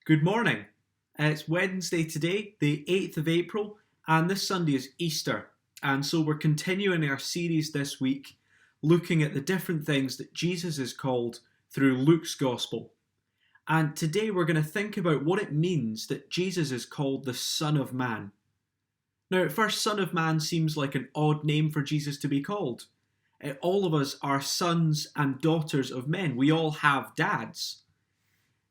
Good morning. It's Wednesday today, the 8th of April, and this Sunday is Easter. And so we're continuing our series this week, looking at the different things that Jesus is called through Luke's Gospel. And today we're going to think about what it means that Jesus is called the Son of Man. Now, at first, Son of Man seems like an odd name for Jesus to be called. All of us are sons and daughters of men. We all have dads.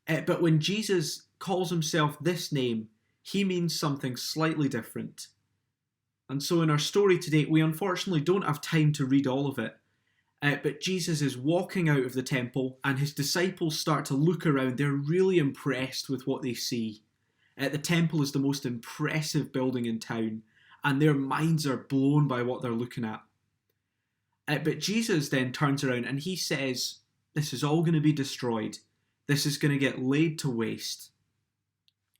But when Jesus calls himself this name, he means something slightly different. And so in our story today, we unfortunately don't have time to read all of it. But Jesus is walking out of the temple and his disciples start to look around. They're really impressed with what they see. The temple is the most impressive building in town, and their minds are blown by what they're looking at. But Jesus then turns around and he says, this is all going to be destroyed. This is going to get laid to waste.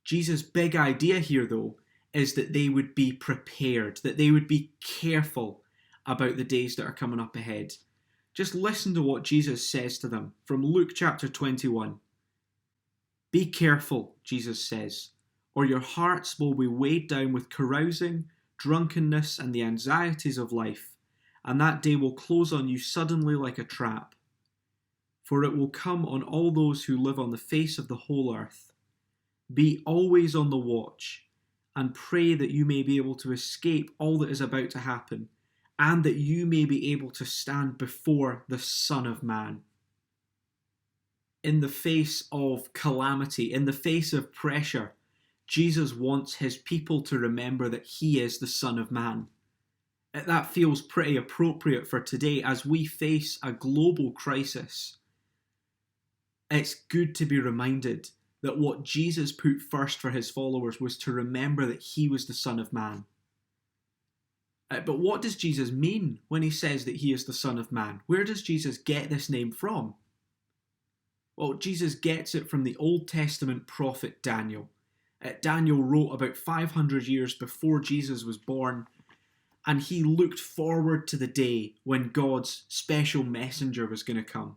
Jesus' big idea here, though, is that they would be prepared, that they would be careful about the days that are coming up ahead. Just listen to what Jesus says to them from Luke chapter 21. Be careful, Jesus says, or your hearts will be weighed down with carousing, drunkenness, and the anxieties of life, and that day will close on you suddenly like a trap. For it will come on all those who live on the face of the whole earth. Be always on the watch, and pray that you may be able to escape all that is about to happen, and that you may be able to stand before the Son of Man. In the face of calamity, in the face of pressure, Jesus wants his people to remember that he is the Son of Man. That feels pretty appropriate for today as we face a global crisis. It's good to be reminded that what Jesus put first for his followers was to remember that he was the Son of Man. But what does Jesus mean when he says that he is the Son of Man? Where does Jesus get this name from? Well, Jesus gets it from the Old Testament prophet Daniel. Daniel wrote about 500 years before Jesus was born, and he looked forward to the day when God's special messenger was going to come.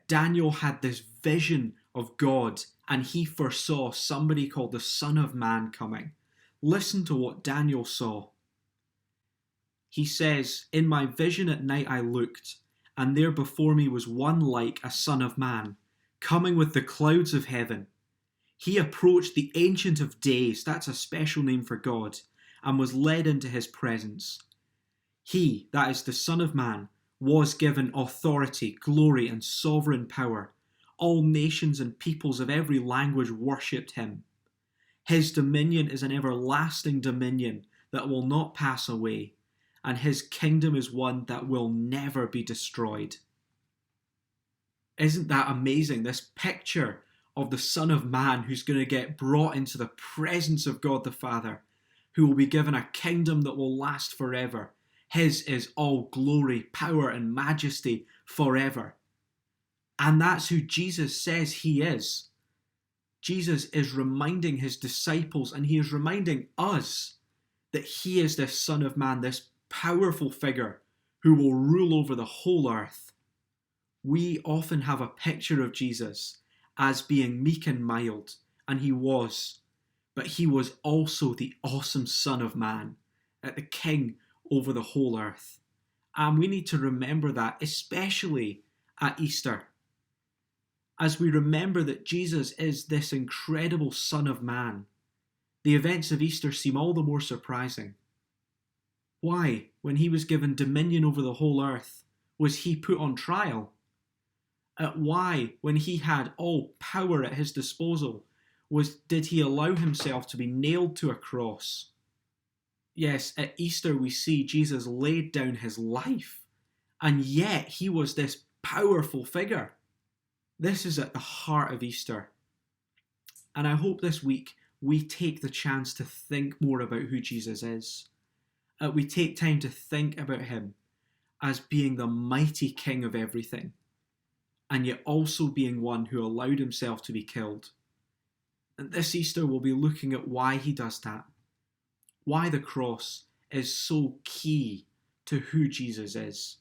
Daniel had this vision of God, and he foresaw somebody called the Son of Man coming. Listen to what Daniel saw. He says, in my vision at night I looked, and there before me was one like a Son of Man, coming with the clouds of heaven. He approached the Ancient of Days, that's a special name for God, and was led into his presence. He, that is the Son of Man, was given authority, glory, and sovereign power. All nations and peoples of every language worshipped him. His dominion is an everlasting dominion that will not pass away, and his kingdom is one that will never be destroyed. Isn't that amazing? This picture of the Son of Man who's going to get brought into the presence of God the Father, who will be given a kingdom that will last forever. His is all glory, power, and majesty forever. And that's who Jesus says he is. Jesus is reminding his disciples, and he is reminding us, that he is this Son of Man, this powerful figure who will rule over the whole earth. We often have a picture of Jesus as being meek and mild, and he was. But he was also the awesome Son of Man, the King over the whole earth. And we need to remember that, especially at Easter. As we remember that Jesus is this incredible Son of Man, the events of Easter seem all the more surprising. Why, when he was given dominion over the whole earth, was he put on trial? Why, when he had all power at his disposal, did he allow himself to be nailed to a cross? Yes, at Easter we see Jesus laid down his life, and yet he was this powerful figure. This is at the heart of Easter. And I hope this week we take the chance to think more about who Jesus is. We take time to think about him as being the mighty King of everything, and yet also being one who allowed himself to be killed. And this Easter we'll be looking at why he does that. Why the cross is so key to who Jesus is.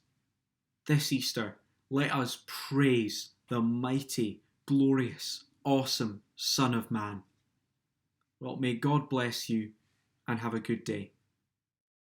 This Easter, let us praise the mighty, glorious, awesome Son of Man. Well, may God bless you and have a good day.